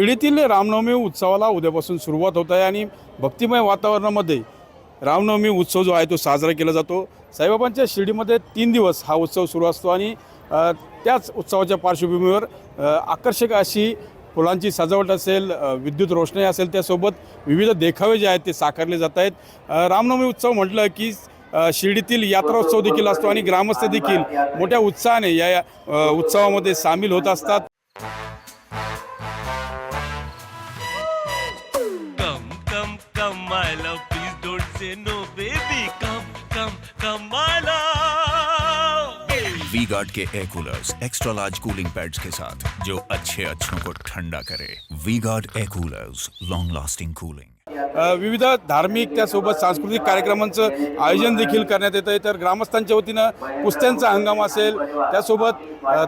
शिर्डीतील रामनवमी उत्सवाला उद्यापासून सुरुवात होत आहे आणि भक्तिमय वातावरणामध्ये रामनवमी उत्सव जो आहे तो साजरा केला जातो। साईबाबांच्या शिर्डीमध्ये 3 दिवस हा उत्सव सुरू असतो आणि त्याच उत्सवाच्या पार्श्वभूमीवर आकर्षक अशी फुलांची सजावट असेल, विद्युत रोषणाई असेल, त्यासोबत विविध देखावे जे आहेत ते साकारले जात आहेत। रामनवमी उत्सव म्हटलं की शिर्डीतील यात्रा उत्सव देखील असतो आणि ग्रामस्थ देखील मोठ्या उत्साहाने या उत्सवामध्ये सामील होत असतात। Come, my love, please don't say no, baby. Come, my love. V-Guard के air coolers extra large cooling pads के साथ जो अच्छों को ठंडा करे। V-Guard air coolers, long lasting cooling. विविध धार्मिक त्यासोबत सांस्कृतिक कार्यक्रमांचं आयोजन देखील करण्यात येतं आहे। तर ग्रामस्थांच्या वतीनं कुस्त्यांचा हंगाम असेल, त्यासोबत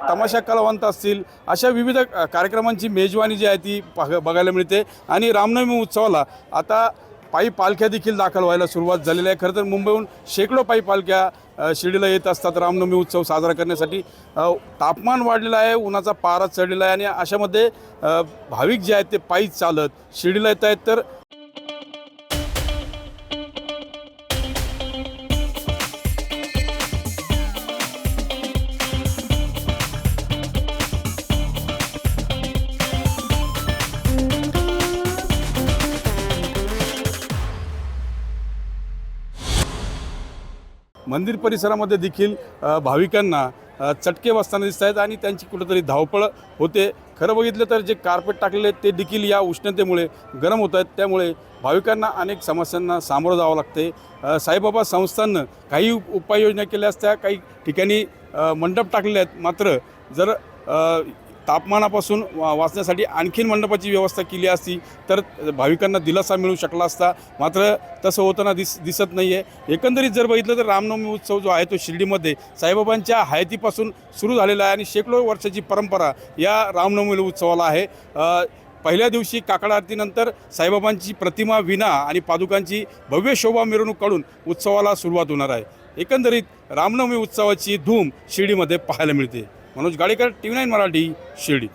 तमाशा कलावंत असतील, अशा विविध कार्यक्रमांची मेजवानी जी आहे ती बघायला मिळते। आणि रामनवमी उत्सवाला आता पायी पालख्या देखील दाखल व्हायला सुरुवात झालेली आहे। खरं तर मुंबईहून शेकडो पायी पालख्या शिर्डीला येत असतात रामनवमी उत्सव साजरा करण्यासाठी। तापमान वाढलेलं आहे, उन्हाचा पारा चढलेला आहे आणि अशामध्ये भाविक जे आहेत ते पायी चालत शिर्डीला येत आहेत। तर मंदिर परिसरामध्ये देखील भाविकांना चटके बसताना दिसत आहेत आणि त्यांची कुठेतरी धावपळ होते। खरं बघितलं तर जे कार्पेट टाकलेले ते देखील या उष्णतेमुळे गरम होत आहेत, त्यामुळे भाविकांना अनेक समस्यांना सामोरं जावं लागते। साईबाबा संस्थांनं काही उपाययोजना केल्या असत्या, काही ठिकाणी मंडप टाकले आहेत, मात्र जर तापमानापासून वाचण्यासाठी आणखीन मंडपाची व्यवस्था केली असती तर भाविकांना दिलासा मिळू शकला असता, मात्र तसं होताना दिसत नाही आहे। एकंदरीत जर बघितलं तर रामनवमी उत्सव जो आहे तो शिर्डीमध्ये साईबाबांच्या हयातीपासून सुरू झालेला आहे आणि शेकडो वर्षाची परंपरा या रामनवमी उत्सवाला आहे। पहिल्या दिवशी काकड आरतीनंतर साईबाबांची प्रतिमा, विना आणि पादुकांची भव्य शोभा मिरवणूक काढून उत्सवाला सुरुवात होणार आहे। एकंदरीत रामनवमी उत्सवाची धूम शिर्डीमध्ये पाहायला मिळते। मनोज गाडेकर, TV9 मराठी, शिर्डी।